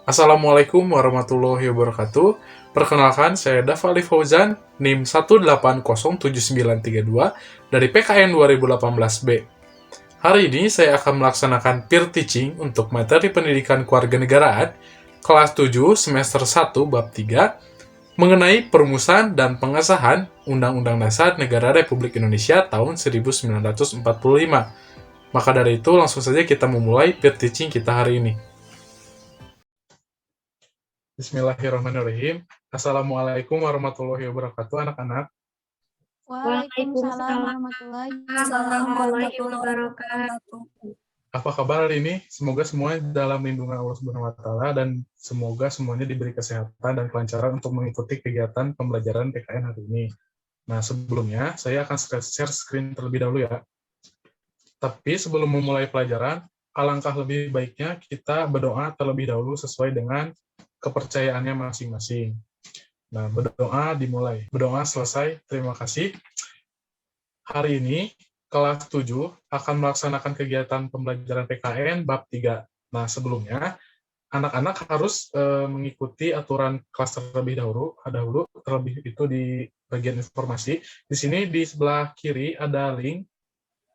Assalamualaikum warahmatullahi wabarakatuh. Perkenalkan, saya Dafali Fauzan, NIM 1807932 dari PKN 2018B. Hari ini saya akan melaksanakan peer teaching untuk materi pendidikan kewarganegaraan kelas 7 semester 1 bab 3 mengenai perumusan dan pengesahan Undang-Undang Dasar Negara Republik Indonesia tahun 1945. Maka dari itu, langsung saja kita memulai peer teaching kita hari ini. Bismillahirrahmanirrahim. Assalamualaikum warahmatullahi wabarakatuh, anak-anak. Waalaikumsalam warahmatullahi wabarakatuh. Apa kabar hari ini? Semoga semuanya dalam lindungan Allah Subhanahu wa taala dan semoga semuanya diberi kesehatan dan kelancaran untuk mengikuti kegiatan pembelajaran PKN hari ini. Nah, sebelumnya saya akan share screen terlebih dahulu ya. Tapi sebelum memulai pelajaran, alangkah lebih baiknya kita berdoa terlebih dahulu sesuai dengan kepercayaannya masing-masing. Nah, berdoa dimulai. Berdoa selesai. Terima kasih. Hari ini, kelas 7 akan melaksanakan kegiatan pembelajaran PKN bab 3. Nah, sebelumnya, anak-anak harus mengikuti aturan kelas terlebih dahulu, terlebih itu di bagian informasi. Di sini di sebelah kiri ada link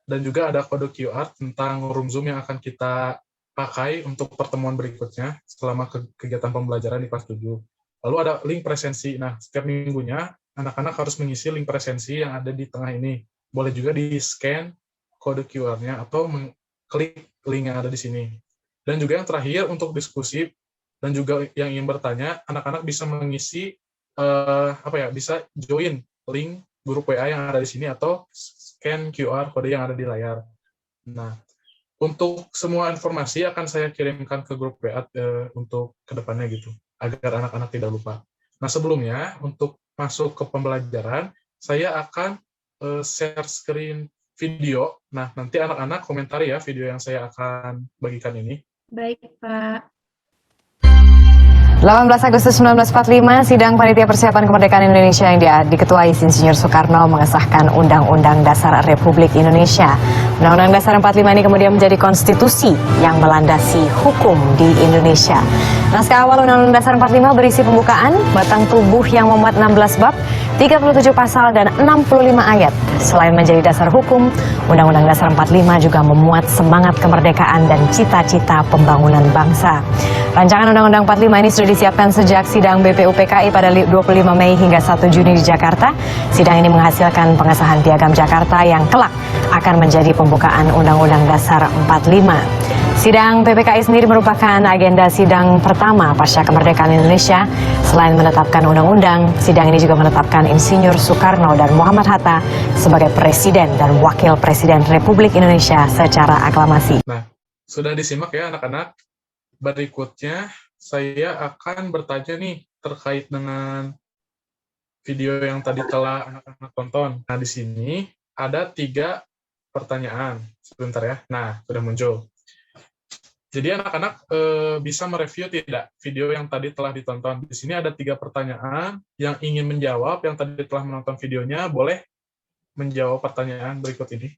dan juga ada kode QR tentang room Zoom yang akan kita pakai untuk pertemuan berikutnya selama kegiatan pembelajaran di kelas 7. Lalu ada link presensi. Nah, setiap minggunya anak-anak harus mengisi link presensi yang ada di tengah ini. Boleh juga di-scan kode QR-nya atau klik link yang ada di sini. Dan juga yang terakhir untuk diskusi dan juga yang ingin bertanya, anak-anak bisa mengisi bisa join link grup WA yang ada di sini atau scan QR kode yang ada di layar. Nah, untuk semua informasi akan saya kirimkan ke grup WA untuk kedepannya gitu, agar anak-anak tidak lupa. Nah, sebelumnya untuk masuk ke pembelajaran, saya akan share screen video. Nah, nanti anak-anak komentari ya video yang saya akan bagikan ini. Baik, Pak. 18 Agustus 1945, sidang Panitia Persiapan Kemerdekaan Indonesia yang diketuai Insinyur Soekarno mengesahkan Undang-Undang Dasar Republik Indonesia. Undang-Undang Dasar 45 ini kemudian menjadi konstitusi yang melandasi hukum di Indonesia. Naskah awal Undang-Undang Dasar 45 berisi pembukaan, batang tubuh yang memuat 16 bab, 37 pasal dan 65 ayat. Selain menjadi dasar hukum, Undang-Undang Dasar 45 juga memuat semangat kemerdekaan dan cita-cita pembangunan bangsa. Rancangan Undang-Undang 45 ini sudah disiapkan sejak sidang BPUPKI pada 25 Mei hingga 1 Juni di Jakarta. Sidang ini menghasilkan pengesahan Piagam Jakarta yang kelak akan menjadi pembukaan Undang-Undang Dasar 45. Sidang PPKI sendiri merupakan agenda sidang pertama pasca kemerdekaan Indonesia. Selain menetapkan undang-undang, sidang ini juga menetapkan Insinyur Soekarno dan Muhammad Hatta sebagai Presiden dan Wakil Presiden Republik Indonesia secara aklamasi. Nah, sudah disimak ya anak-anak? Berikutnya, saya akan bertanya nih terkait dengan video yang tadi telah anak-anak tonton. Nah, di sini ada 3 pertanyaan. Sebentar ya. Nah, sudah muncul. Jadi anak-anak bisa mereview tidak video yang tadi telah ditonton. Di sini ada 3 pertanyaan. Yang ingin menjawab, yang tadi telah menonton videonya, boleh menjawab pertanyaan berikut ini.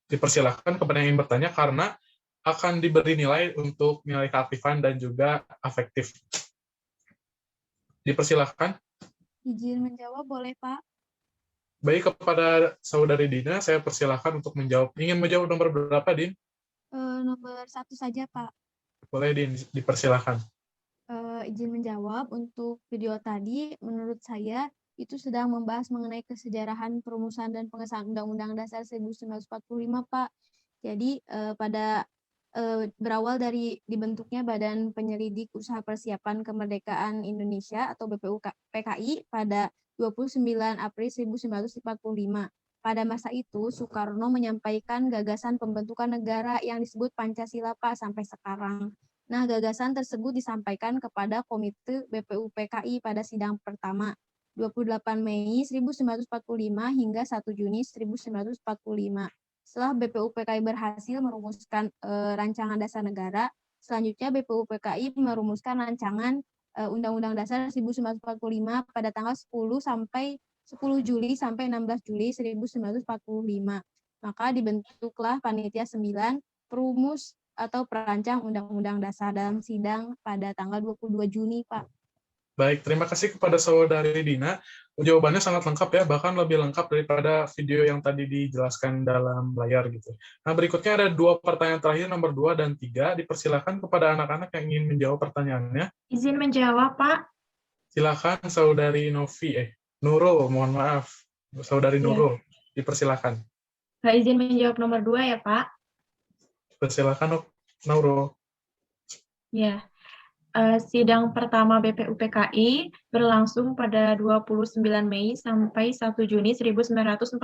Dipersilahkan kepada yang ingin bertanya karena akan diberi nilai untuk nilai keaktifan dan juga afektif. Dipersilahkan. Izin menjawab boleh, Pak? Baik, kepada saudari Dina, saya persilahkan untuk menjawab. Ingin menjawab nomor berapa, Din? Nomor 1 saja, Pak. Boleh, Din, dipersilahkan. Izin menjawab, untuk video tadi, menurut saya, itu sedang membahas mengenai kesejarahan perumusan dan pengesahan Undang-Undang Dasar 1945, Pak. Jadi, berawal dari dibentuknya Badan Penyelidik Usaha Persiapan Kemerdekaan Indonesia atau BPUPKI pada 29 April 1945. Pada masa itu, Soekarno menyampaikan gagasan pembentukan negara yang disebut Pancasila, Pak, sampai sekarang. Nah, gagasan tersebut disampaikan kepada Komite BPUPKI pada sidang pertama 28 Mei 1945 hingga 1 Juni 1945. Setelah BPUPKI berhasil merumuskan rancangan dasar negara, selanjutnya BPUPKI merumuskan rancangan Undang-Undang Dasar 1945 pada tanggal 10 Juli sampai 16 Juli 1945. Maka dibentuklah Panitia 9 perumus atau perancang Undang-Undang Dasar dalam sidang pada tanggal 22 Juni, Pak. Baik, terima kasih kepada saudari Dina. Jawabannya sangat lengkap ya, bahkan lebih lengkap daripada video yang tadi dijelaskan dalam layar gitu. Nah, berikutnya ada 2 pertanyaan terakhir, nomor 2 dan 3. Dipersilakan kepada anak-anak yang ingin menjawab pertanyaannya. Izin menjawab, Pak. Silakan saudari Nurul, mohon maaf. Saudari Ya. Nurul, dipersilakan. Pak izin menjawab nomor 2 ya, Pak. Persilakan Nurul. Ya. Sidang pertama BPUPKI berlangsung pada 29 Mei sampai 1 Juni 1945.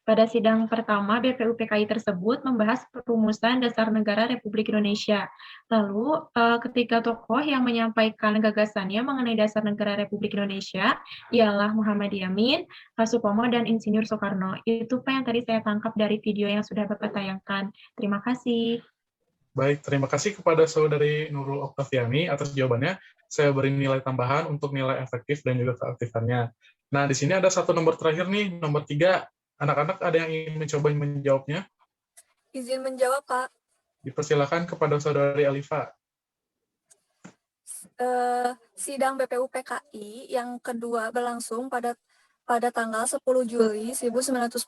Pada sidang pertama, BPUPKI tersebut membahas perumusan dasar negara Republik Indonesia. Lalu, ketiga tokoh yang menyampaikan gagasannya mengenai dasar negara Republik Indonesia ialah Muhammad Yamin, Pak Supomo, dan Insinyur Soekarno. Itu Pak yang tadi saya tangkap dari video yang sudah Bapak tayangkan. Terima kasih. Baik, terima kasih kepada saudari Nurul Oktaviani atas jawabannya. Saya beri nilai tambahan untuk nilai efektif dan juga keaktifannya. Nah, di sini ada satu nomor terakhir nih, nomor 3. Anak-anak ada yang ingin mencoba menjawabnya? Izin menjawab, Pak. Dipersilakan kepada saudari Alifa. Sidang BPUPKI yang kedua berlangsung pada tanggal 10 Juli 1945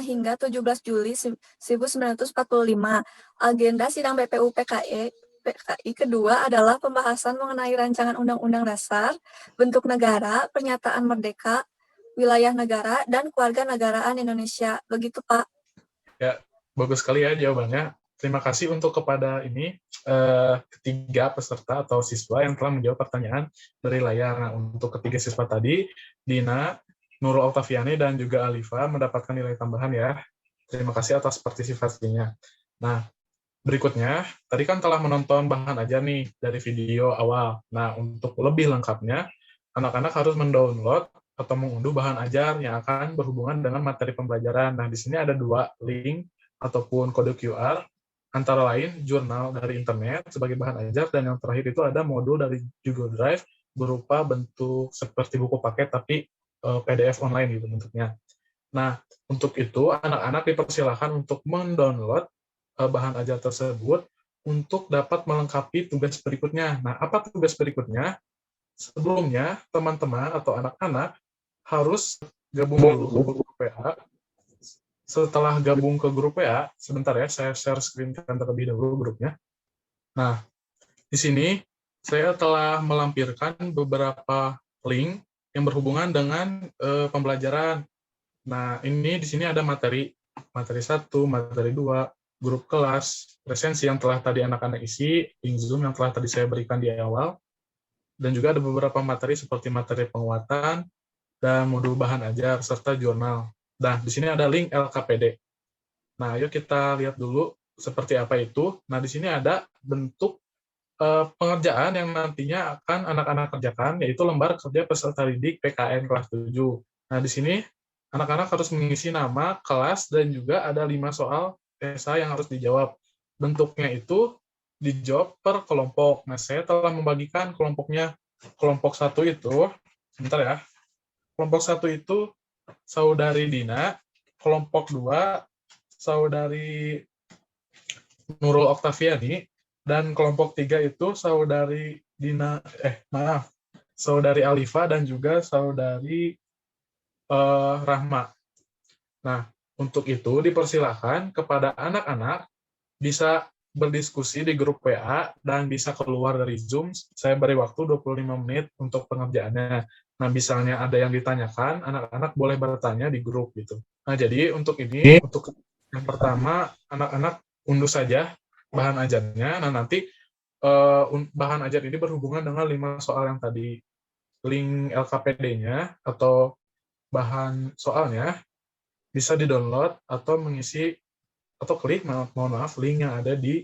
hingga 17 Juli 1945. Agenda sidang BPUPKI kedua adalah pembahasan mengenai rancangan Undang-Undang Dasar, bentuk negara, pernyataan merdeka, wilayah negara, dan kewarganegaraan Indonesia. Begitu, Pak. Ya, bagus sekali ya jawabannya. Terima kasih untuk kepada ketiga peserta atau siswa yang telah menjawab pertanyaan dari layar. Nah, untuk ketiga siswa tadi, Dina, Nurul Oktaviani, dan juga Alifa mendapatkan nilai tambahan ya. Terima kasih atas partisipasinya. Nah, berikutnya, tadi kan telah menonton bahan ajar nih dari video awal. Nah, untuk lebih lengkapnya, anak-anak harus mendownload atau mengunduh bahan ajar yang akan berhubungan dengan materi pembelajaran. Nah, di sini ada 2 link ataupun kode QR, antara lain jurnal dari internet sebagai bahan ajar, dan yang terakhir itu ada modul dari Google Drive berupa bentuk seperti buku paket tapi PDF online gitu bentuknya. Nah, untuk itu anak-anak dipersilakan untuk mendownload bahan ajar tersebut untuk dapat melengkapi tugas berikutnya. Nah, apa tugas berikutnya? Sebelumnya, teman-teman atau anak-anak harus gabung dulu ke grup WA. Setelah gabung ke grup WA, sebentar ya, saya share screen terlebih dahulu grupnya. Nah, di sini saya telah melampirkan beberapa link yang berhubungan dengan pembelajaran. Nah, ini di sini ada materi 1, materi 2, grup kelas, presensi yang telah tadi anak-anak isi, link Zoom yang telah tadi saya berikan di awal, dan juga ada beberapa materi seperti materi penguatan dan modul bahan ajar serta jurnal. Nah, di sini ada link LKPD. Nah, yuk kita lihat dulu seperti apa itu. Nah, di sini ada bentuk pengerjaan yang nantinya akan anak-anak kerjakan, yaitu lembar kerja peserta didik PKN kelas 7. Nah, di sini anak-anak harus mengisi nama, kelas, dan juga ada 5 soal esai yang harus dijawab. Bentuknya itu dijawab per kelompok. Nah, saya telah membagikan kelompoknya. Kelompok 1 itu, sebentar ya, kelompok 1 itu saudari Dina, kelompok 2 saudari Nurul Oktaviani, dan kelompok 3 itu saudari saudari Alifa dan juga saudari Rahma. Nah, untuk itu dipersilakan kepada anak-anak bisa berdiskusi di grup WA dan bisa keluar dari Zoom. Saya beri waktu 25 menit untuk pengerjaannya. Nah, misalnya ada yang ditanyakan, anak-anak boleh bertanya di grup gitu. Nah, jadi untuk ini, untuk yang pertama, anak-anak unduh saja bahan ajarnya. Nah, nanti bahan ajar ini berhubungan dengan 5 soal yang tadi. Link LKPD-nya atau bahan soalnya bisa di-download atau mengisi atau klik, mohon maaf, link yang ada di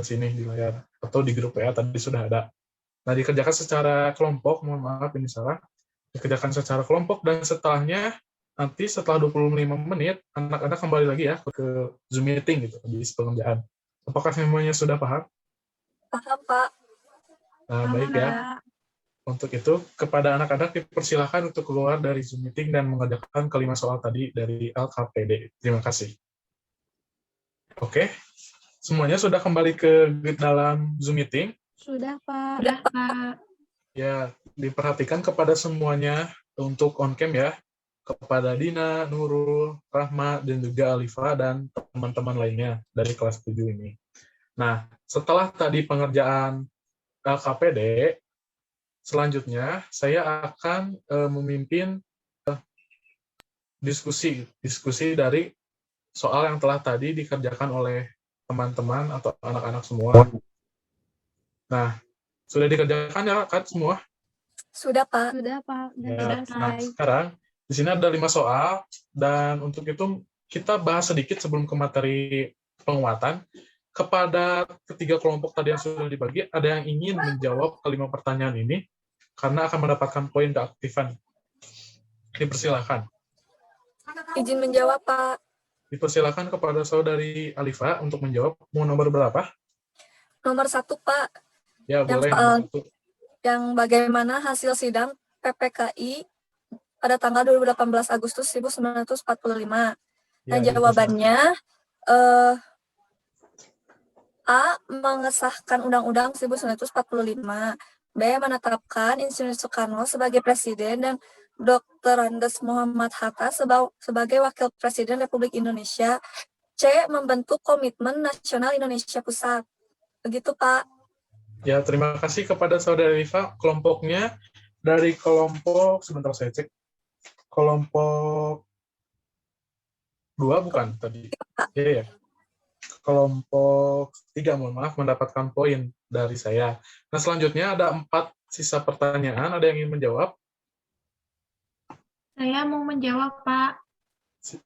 sini di layar atau di grup WA tadi sudah ada. Nah, dikerjakan secara kelompok, mohon maaf ini salah. Dikerjakan secara kelompok dan setelahnya nanti setelah 25 menit anak-anak kembali lagi ya ke Zoom meeting gitu habis pengerjaan. Apakah semuanya sudah paham? Paham, Pak. Nah, baik ya. Untuk itu, kepada anak-anak dipersilakan untuk keluar dari Zoom meeting dan mengerjakan kelima soal tadi dari LKPD. Terima kasih. Oke. Semuanya sudah kembali ke dalam Zoom meeting? Sudah, Pak. Sudah, Pak. Ya, diperhatikan kepada semuanya untuk on cam ya, kepada Dina, Nurul, Rahma, dan juga Alifa, dan teman-teman lainnya dari kelas 7 ini. Nah, setelah tadi pengerjaan LKPD, selanjutnya saya akan memimpin diskusi dari soal yang telah tadi dikerjakan oleh teman-teman atau anak-anak semua. Nah, sudah dikerjakan ya kan semua? Sudah, Pak. Sudah, Pak. Dan Ya, nah, selesai. sekarang di sini ada 5 soal, dan untuk itu kita bahas sedikit sebelum ke materi penguatan. Kepada ketiga kelompok tadi yang sudah dibagi, ada yang ingin menjawab kelima pertanyaan ini, karena akan mendapatkan poin keaktifan. Dipersilakan. Izin menjawab, Pak. Dipersilakan kepada saudari Alifa untuk menjawab. Mau nomor berapa? Nomor 1, Pak. Ya, Yang boleh. soal Nomor 1. yang bagaimana hasil sidang PPKI pada tanggal 28 Agustus 1945. Nah, Ya, jawabannya A. Mengesahkan Undang-Undang 1945. B. Menetapkan Insinyur Soekarno sebagai Presiden dan Dr. Andes Muhammad Hatta sebagai Wakil Presiden Republik Indonesia. C. Membentuk Komitmen Nasional Indonesia Pusat. Begitu, Pak. Ya, terima kasih kepada saudara Alifa. Kelompoknya dari kelompok, sebentar saya cek, kelompok 2 bukan tadi? Ya. Kelompok 3, mohon maaf, mendapatkan poin dari saya. Nah, selanjutnya ada 4 sisa pertanyaan. Ada yang ingin menjawab? Saya mau menjawab, Pak.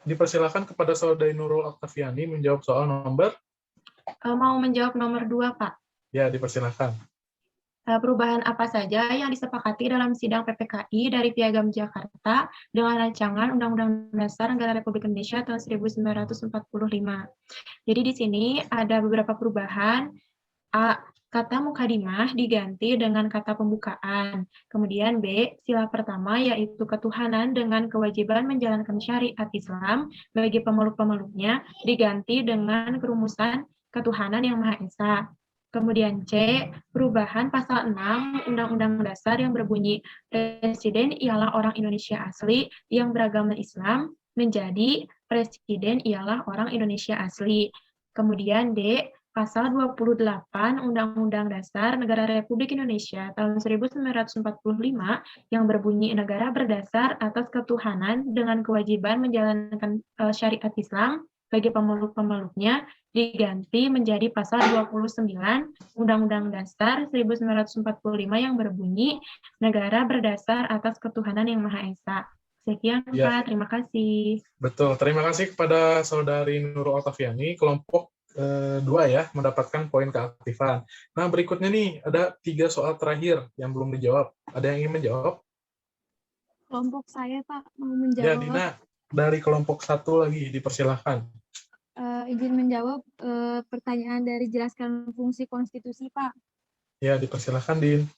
Dipersilakan kepada saudari Nurul Oktaviani menjawab soal nomor. Mau menjawab nomor 2, Pak. Ya, dipersilakan. Perubahan apa saja yang disepakati dalam sidang PPKI dari Piagam Jakarta dengan rancangan Undang-Undang Dasar Negara Republik Indonesia tahun 1945. Jadi di sini ada beberapa perubahan. A. Kata mukadimah diganti dengan kata pembukaan. Kemudian B. Sila pertama yaitu ketuhanan dengan kewajiban menjalankan syariat Islam bagi pemeluk-pemeluknya diganti dengan kerumusan ketuhanan yang Maha Esa. Kemudian C, perubahan pasal 6 Undang-Undang Dasar yang berbunyi Presiden ialah orang Indonesia asli yang beragama Islam menjadi Presiden ialah orang Indonesia asli. Kemudian D, pasal 28 Undang-Undang Dasar Negara Republik Indonesia tahun 1945 yang berbunyi negara berdasar atas ketuhanan dengan kewajiban menjalankan syariat Islam bagi pemeluk-pemeluknya diganti menjadi pasal 29 Undang-Undang Dasar 1945 yang berbunyi negara berdasar atas ketuhanan yang Maha Esa. Sekian, Ya. Pak. Terima kasih. Betul. Terima kasih kepada saudari Nurul Oktaviani. Kelompok 2 ya, mendapatkan poin keaktifan. Nah, berikutnya nih, ada 3 soal terakhir yang belum dijawab. Ada yang ingin menjawab? Kelompok saya, Pak, mau Ya, menjawab. Dina, dari kelompok 1 lagi, dipersilahkan. Izin menjawab pertanyaan dari jelaskan fungsi konstitusi, Pak. Ya, dipersilahkan, Din.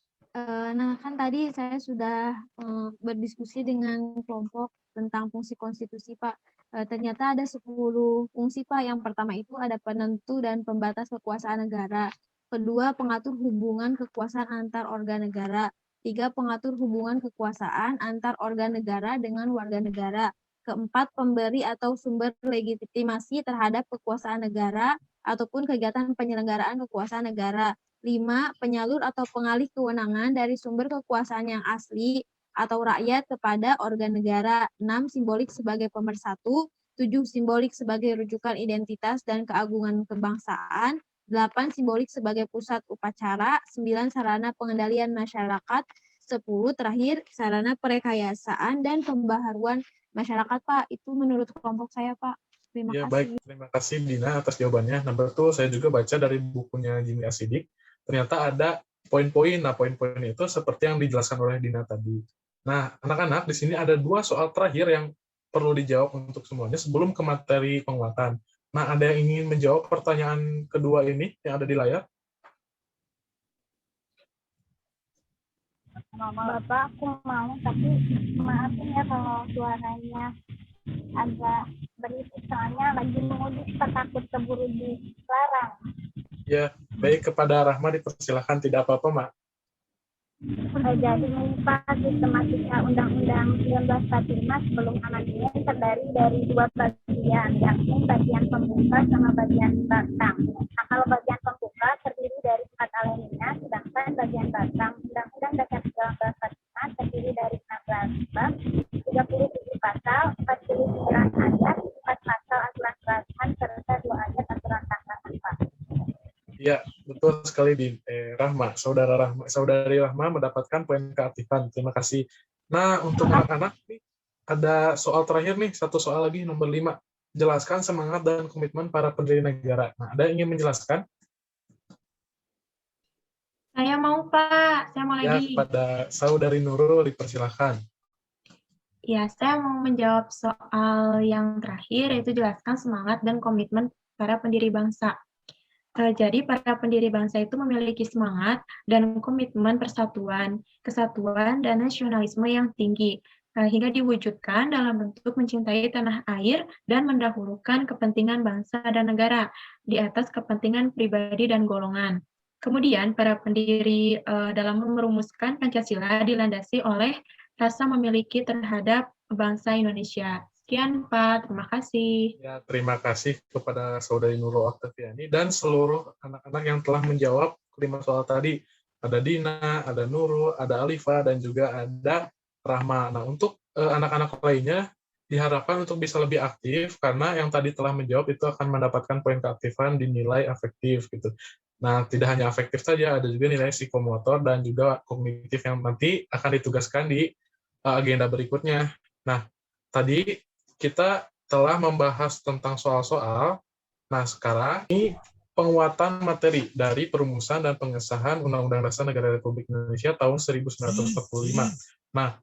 Nah, kan tadi saya sudah berdiskusi dengan kelompok tentang fungsi konstitusi, Pak. Ternyata ada 10 fungsi, Pak. Yang pertama itu ada penentu dan pembatas kekuasaan negara. Kedua, pengatur hubungan kekuasaan antar organ negara. 3, pengatur hubungan kekuasaan antar organ negara dengan warga negara. Keempat, pemberi atau sumber legitimasi terhadap kekuasaan negara ataupun kegiatan penyelenggaraan kekuasaan negara. 5, penyalur atau pengalih kewenangan dari sumber kekuasaan yang asli atau rakyat kepada organ negara. 6, simbolik sebagai pemersatu. 7, simbolik sebagai rujukan identitas dan keagungan kebangsaan. 8, simbolik sebagai pusat upacara. 9, sarana pengendalian masyarakat. 10, terakhir, sarana perekayasaan dan pembaharuan masyarakat, Pak. Itu menurut kelompok saya, Pak. Terima Ya, kasih. baik. Terima kasih, Dina, atas jawabannya. Nah, betul, saya juga baca dari bukunya Jimmy Asidik. Ternyata ada poin-poin. Nah, poin-poin itu seperti yang dijelaskan oleh Dina tadi. Nah, anak-anak, di sini ada 2 soal terakhir yang perlu dijawab untuk semuanya sebelum ke materi penguatan. Nah, ada yang ingin menjawab pertanyaan kedua ini yang ada di layar? Bapak, aku mau, tapi maafin ya kalau suaranya agak berisik soalnya lagi mudik, takut keburu dilarang. Ya, baik, kepada Rahma dipersilakan, tidak apa-apa, Mak. Jadi menimpa sistematika Undang-Undang 1945 sebelum amandemen terdiri dari dua bagian, yakni bagian pembuka sama bagian batang. Nah, kalau bagian pembuka terdiri dari 4 alinea, sedangkan bagian batang Undang-Undang Dasar 1945 terdiri dari 16 bab, 37 pasal, 49 ayat, 4 pasal aturan peraturan, serta 2 ayat aturan tanggal 4. Ya, betul sekali di Rahma. Saudari Rahma mendapatkan poin keaktifan. Terima kasih. Nah, untuk anak-anak nih, ada soal terakhir nih, satu soal lagi, nomor 5. Jelaskan semangat dan komitmen para pendiri negara. Nah, ada yang ingin menjelaskan? Saya mau, Pak. Saya mau Ya, lagi. kepada Saudari Nurul dipersilakan. Ya, saya mau menjawab soal yang terakhir, yaitu jelaskan semangat dan komitmen para pendiri bangsa. Jadi, para pendiri bangsa itu memiliki semangat dan komitmen persatuan, kesatuan, dan nasionalisme yang tinggi, hingga diwujudkan dalam bentuk mencintai tanah air dan mendahulukan kepentingan bangsa dan negara di atas kepentingan pribadi dan golongan. Kemudian, para pendiri dalam merumuskan Pancasila dilandasi oleh rasa memiliki terhadap bangsa Indonesia. Sekian, Pak. Terima kasih. Ya, terima kasih kepada Saudari Nurul Oktaviani dan seluruh anak-anak yang telah menjawab 5 soal tadi. Ada Dina, ada Nurul, ada Alifa, dan juga ada Rahma. Nah, untuk anak-anak lainnya diharapkan untuk bisa lebih aktif karena yang tadi telah menjawab itu akan mendapatkan poin keaktifan dinilai efektif gitu. Nah, tidak hanya efektif saja, ada juga nilai psikomotor dan juga kognitif yang nanti akan ditugaskan di agenda berikutnya. Nah, tadi kita telah membahas tentang soal-soal. Nah, sekarang ini penguatan materi dari perumusan dan pengesahan Undang-Undang Dasar Negara Republik Indonesia tahun 1945. Nah,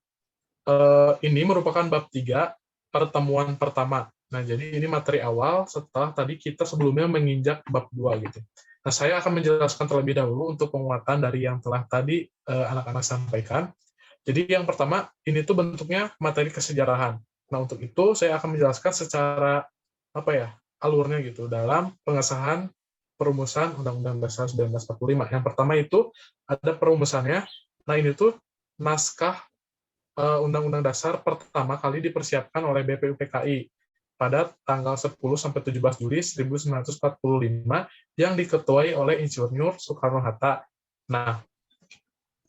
ini merupakan bab 3 pertemuan pertama. Nah, jadi ini materi awal setelah tadi kita sebelumnya menginjak bab 2 gitu. Nah, saya akan menjelaskan terlebih dahulu untuk penguatan dari yang telah tadi anak-anak sampaikan. Jadi yang pertama, ini tuh bentuknya materi kesejarahan. Nah, untuk itu saya akan menjelaskan secara alurnya gitu dalam pengesahan perumusan Undang-Undang Dasar 1945. Yang pertama itu ada perumusannya. Nah, ini tuh naskah Undang-Undang Dasar pertama kali dipersiapkan oleh BPUPKI pada tanggal 10 sampai 17 Juli 1945 yang diketuai oleh Insinyur Soekarno-Hatta. Nah,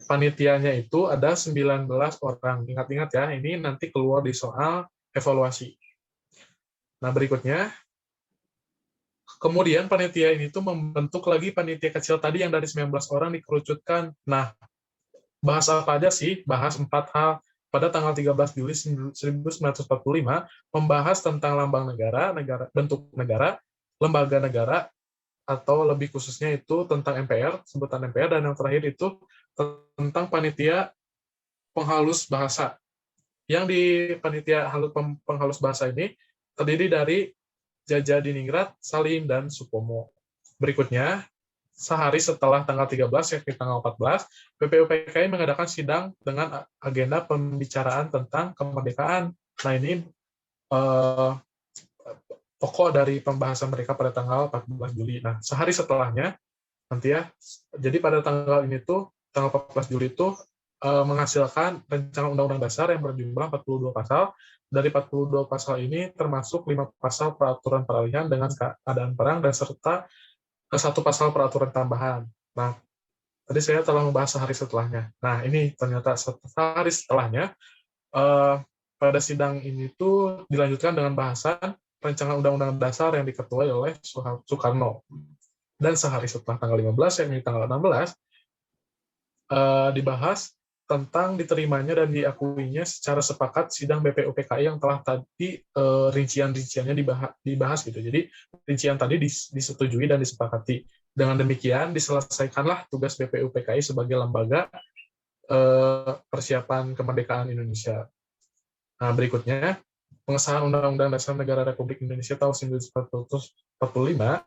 panitianya itu ada 19 orang. Ingat-ingat ya, ini nanti keluar di soal evaluasi. Nah, berikutnya, kemudian panitia ini tuh membentuk lagi panitia kecil tadi yang dari 19 orang dikerucutkan. Nah, bahas apa aja sih? Bahas 4 hal. Pada tanggal 13 Juli 1945, membahas tentang lambang negara, bentuk negara, lembaga negara, atau lebih khususnya itu tentang MPR, sebutan MPR, dan yang terakhir itu tentang panitia penghalus bahasa. Yang di panitia penghalus bahasa ini terdiri dari Jaja Diningrat, Salim, dan Supomo. Berikutnya, sehari setelah tanggal 13, yakni tanggal 14, BPUPKI mengadakan sidang dengan agenda pembicaraan tentang kemerdekaan. Nah, ini pokok dari pembahasan mereka pada tanggal 14 Juli. Nah, sehari setelahnya, nanti ya, jadi pada tanggal ini tuh, tanggal 14 Juli itu menghasilkan rancangan Undang-Undang Dasar yang berjumlah 42 pasal. Dari 42 pasal ini termasuk 5 pasal peraturan peralihan dengan keadaan perang dan serta 1 pasal peraturan tambahan. Nah, tadi saya telah membahas sehari setelahnya. Nah, ini ternyata sehari setelahnya, pada sidang ini tuh dilanjutkan dengan bahasan rancangan Undang-Undang Dasar yang diketuai oleh Soekarno. Dan sehari setelah tanggal 15, yakni tanggal 16, dibahas tentang diterimanya dan diakuinya secara sepakat sidang BPUPKI yang telah tadi rincian-rinciannya dibahas gitu. Jadi rincian tadi disetujui dan disepakati. Dengan demikian diselesaikanlah tugas BPUPKI sebagai lembaga persiapan kemerdekaan Indonesia. Nah, berikutnya pengesahan Undang-Undang Dasar Negara Republik Indonesia tahun 1945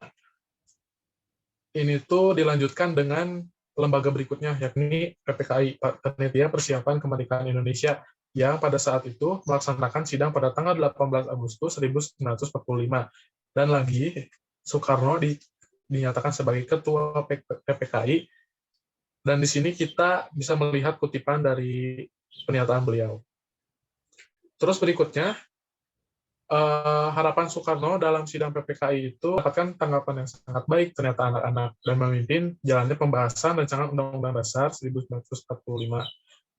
ini tuh dilanjutkan dengan lembaga berikutnya, yakni PPKI, Panitia Persiapan Kemerdekaan Indonesia, yang pada saat itu melaksanakan sidang pada tanggal 18 Agustus 1945. Dan lagi, Soekarno dinyatakan sebagai Ketua PPKI, dan di sini kita bisa melihat kutipan dari pernyataan beliau. Terus berikutnya, harapan Soekarno dalam sidang PPKI itu mendapatkan tanggapan yang sangat baik ternyata anak-anak, dan memimpin jalannya pembahasan rancangan Undang-Undang Dasar 1945.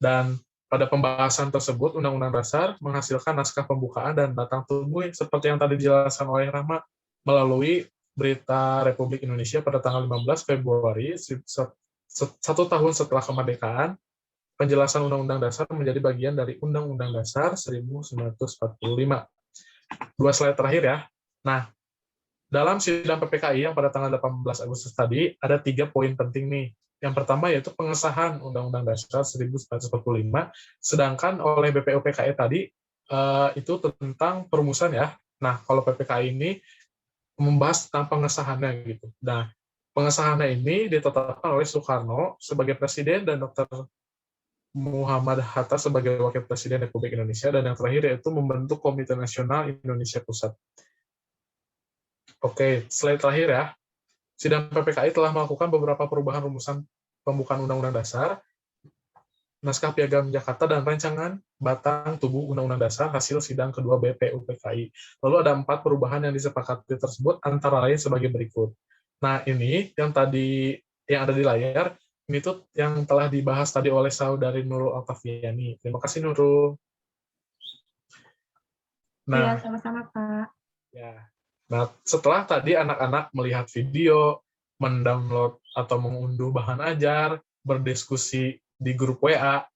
Dan pada pembahasan tersebut, Undang-Undang Dasar menghasilkan naskah pembukaan dan batang tubuh seperti yang tadi dijelaskan oleh Rama melalui Berita Republik Indonesia pada tanggal 15 Februari, satu tahun setelah kemerdekaan. Penjelasan Undang-Undang Dasar menjadi bagian dari Undang-Undang Dasar 1945. 2 slide terakhir ya. Nah, dalam sidang PPKI yang pada tanggal 18 Agustus tadi, ada 3 poin penting nih. Yang pertama yaitu pengesahan Undang-Undang Dasar 1945, sedangkan oleh BPU PKI tadi itu tentang perumusan ya. Nah, kalau PPKI ini membahas tentang pengesahannya gitu. Nah, pengesahannya ini ditetapkan oleh Soekarno sebagai presiden dan Dr. Muhammad Hatta sebagai Wakil Presiden Republik Indonesia, dan yang terakhir yaitu membentuk Komite Nasional Indonesia Pusat. Oke, slide terakhir ya. Sidang PPKI telah melakukan beberapa perubahan rumusan pembukaan Undang-Undang Dasar, naskah Piagam Jakarta, dan rancangan batang tubuh Undang-Undang Dasar hasil sidang kedua BPU PKI. Lalu ada 4 perubahan yang disepakati tersebut, antara lain sebagai berikut. Nah, ini yang tadi yang ada di layar, ini tuh yang telah dibahas tadi oleh saudari Nurul Oktaviani. Terima kasih, Nurul. Iya, sama-sama, Pak. Ya. Nah, setelah tadi anak-anak melihat video, mendownload atau mengunduh bahan ajar, berdiskusi di grup WA,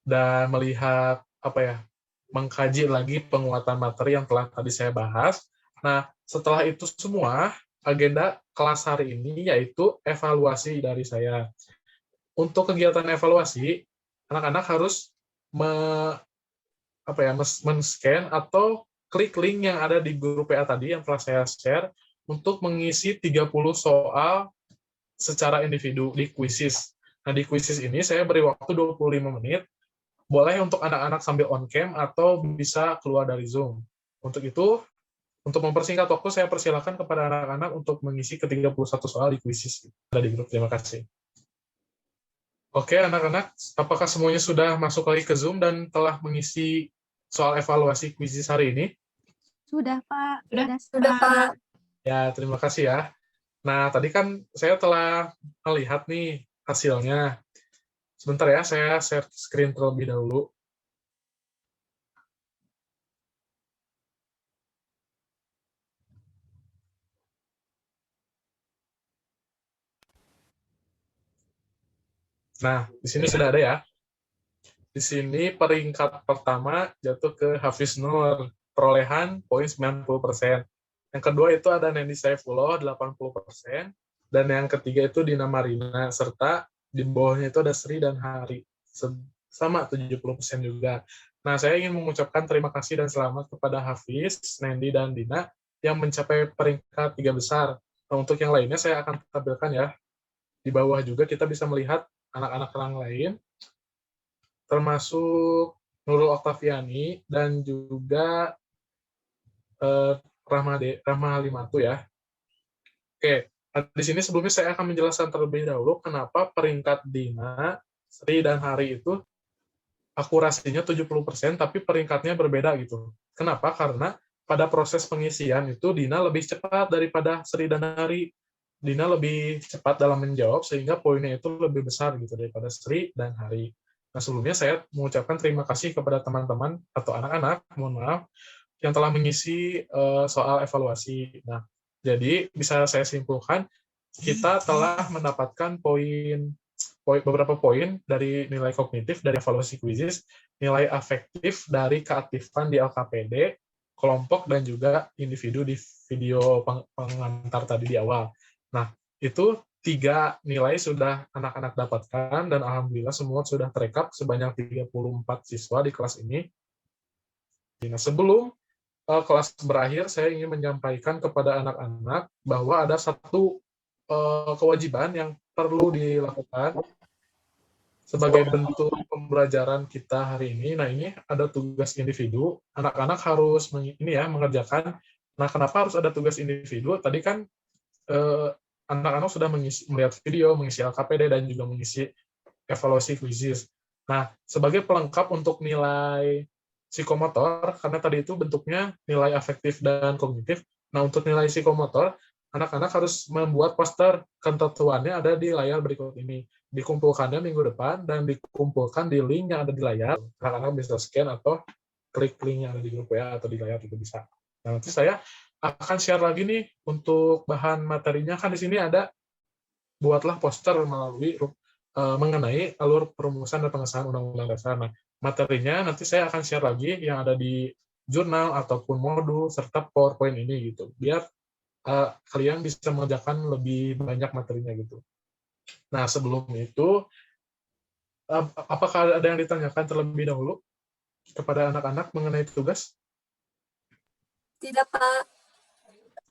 dan melihat mengkaji lagi penguatan materi yang telah tadi saya bahas. Nah, setelah itu semua, agenda kelas hari ini yaitu evaluasi dari saya. Untuk kegiatan evaluasi, anak-anak harus men-scan atau klik link yang ada di grup PA tadi yang telah saya share untuk mengisi 30 soal secara individu di quizzes. Nah, di quizzes ini saya beri waktu 25 menit. Boleh untuk anak-anak sambil on cam atau bisa keluar dari Zoom. Untuk itu, untuk mempersingkat waktu, saya persilakan kepada anak-anak untuk mengisi ke 31 soal di quizzes ada di grup. Terima kasih. Oke, anak-anak, apakah semuanya sudah masuk lagi ke Zoom dan telah mengisi soal evaluasi quizzes hari ini? Sudah, Pak. Sudah, Pak. Ya, terima kasih ya. Nah, tadi kan saya telah melihat nih hasilnya. Sebentar ya, saya share screen terlebih dahulu. Nah, di sini sudah ada ya. Di sini peringkat pertama jatuh ke Hafiz Nur, perolehan poin 90%. Yang kedua itu ada Nendi Saifullah, 80%. Dan yang ketiga itu Dina Marina, serta di bawahnya itu ada Sri dan Hari, sama 70% juga. Nah, saya ingin mengucapkan terima kasih dan selamat kepada Hafiz, Nendi, dan Dina yang mencapai peringkat 3 besar. Nah, untuk yang lainnya saya akan tampilkan ya. Di bawah juga kita bisa melihat anak-anak yang lain, termasuk Nurul Oktaviani dan juga Rahma Halimatu ya. Oke, di sini sebelumnya saya akan menjelaskan terlebih dahulu kenapa peringkat Dina, Sri, dan Hari itu akurasinya 70%, tapi peringkatnya berbeda gitu. Kenapa? Karena pada proses pengisian itu Dina lebih cepat daripada Sri dan Hari. Dina lebih cepat dalam menjawab, sehingga poinnya itu lebih besar gitu daripada Sri dan Hari. Nah, sebelumnya saya mengucapkan terima kasih kepada teman-teman atau anak-anak, mohon maaf, yang telah mengisi soal evaluasi. Nah, jadi bisa saya simpulkan, kita telah mendapatkan beberapa poin dari nilai kognitif dari evaluasi quizzes, nilai afektif dari keaktifan di LKPD, kelompok, dan juga individu di video pengantar tadi di awal. Nah, itu 3 nilai sudah anak-anak dapatkan, dan alhamdulillah semua sudah terekap sebanyak 34 siswa di kelas ini. Nah, sebelum kelas berakhir, saya ingin menyampaikan kepada anak-anak bahwa ada satu kewajiban yang perlu dilakukan. sebagai bentuk pembelajaran kita hari ini, nah ini ada tugas individu, anak-anak harus mengerjakan. Nah, kenapa harus ada tugas individu? Tadi kan anak-anak sudah melihat video, mengisi LKPD, dan juga mengisi evaluasi kuisis. Nah, sebagai pelengkap untuk nilai psikomotor, karena tadi itu bentuknya nilai afektif dan kognitif. Nah, untuk nilai psikomotor, anak-anak harus membuat poster, ketentuannya ada di layar berikut ini. Dikumpulkannya minggu depan dan dikumpulkan di link yang ada di layar. Anak-anak bisa scan atau klik link yang ada di grup WA atau di layar itu bisa. Nah, nanti saya akan share lagi nih untuk bahan materinya. Kan di sini ada buatlah poster mengenai alur perumusan dan pengesahan Undang-Undang Dasar. Nah, materinya nanti saya akan share lagi yang ada di jurnal ataupun modul serta PowerPoint ini gitu. Biar kalian bisa mengerjakan lebih banyak materinya gitu. Nah, sebelum itu, apakah ada yang ditanyakan terlebih dahulu kepada anak-anak mengenai tugas? Tidak, Pak.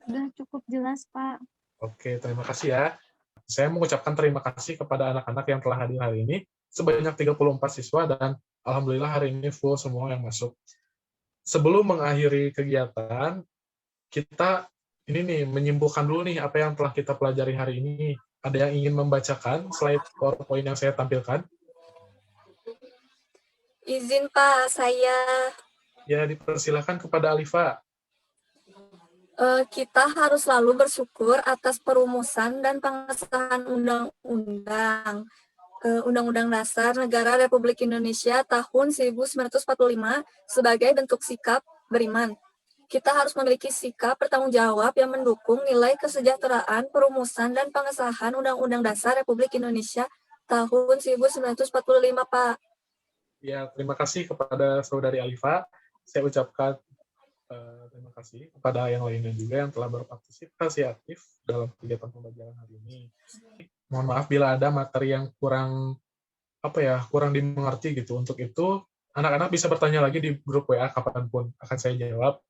Sudah cukup jelas, Pak. Oke, terima kasih ya. Saya mengucapkan terima kasih kepada anak-anak yang telah hadir hari ini, sebanyak 34 siswa, dan alhamdulillah hari ini full semua yang masuk. Sebelum mengakhiri kegiatan, kita ini nih menyimpulkan dulu nih apa yang telah kita pelajari hari ini. Ada yang ingin membacakan slide PowerPoint yang saya tampilkan? Izin, Pak, saya Ya, dipersilakan kepada Alifa. kita harus selalu bersyukur atas perumusan dan pengesahan Undang-Undang Dasar Negara Republik Indonesia tahun 1945 sebagai bentuk sikap beriman. Kita harus memiliki sikap bertanggung jawab yang mendukung nilai kesejahteraan, perumusan, dan pengesahan Undang-Undang Dasar Republik Indonesia tahun 1945, Pak. Ya, terima kasih kepada saudari Alifa. Saya ucapkan terima kasih kepada yang lainnya juga yang telah berpartisipasi aktif dalam kegiatan pembelajaran hari ini. Mohon maaf bila ada materi yang kurang dimengerti gitu. Untuk itu, anak-anak bisa bertanya lagi di grup WA kapanpun akan saya jawab.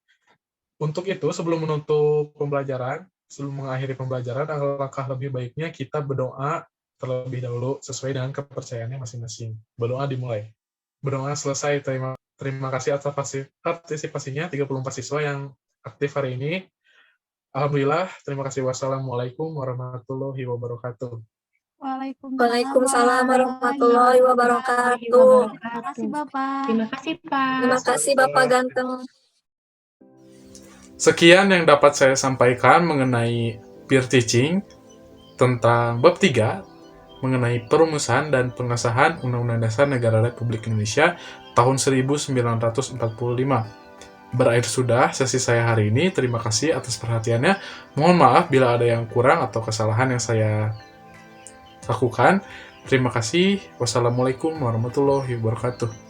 Untuk itu, sebelum menutup pembelajaran, sebelum mengakhiri pembelajaran, alangkah lebih baiknya kita berdoa terlebih dahulu sesuai dengan kepercayaannya masing-masing. Berdoa dimulai. Berdoa selesai. Terima kasih atas partisipasinya 34 siswa yang aktif hari ini. Alhamdulillah, terima kasih. Wassalamualaikum warahmatullahi wabarakatuh. Waalaikumsalam warahmatullahi wabarakatuh. Terima kasih, Bapak. Terima kasih, Pak. Terima kasih, Bapak Ganteng. Sekian yang dapat saya sampaikan mengenai peer teaching tentang bab 3 mengenai perumusan dan pengesahan Undang-Undang Dasar Negara Republik Indonesia tahun 1945. Berakhir sudah sesi saya hari ini. Terima kasih atas perhatiannya. Mohon maaf bila ada yang kurang atau kesalahan yang saya lakukan. Terima kasih. Wassalamualaikum warahmatullahi wabarakatuh.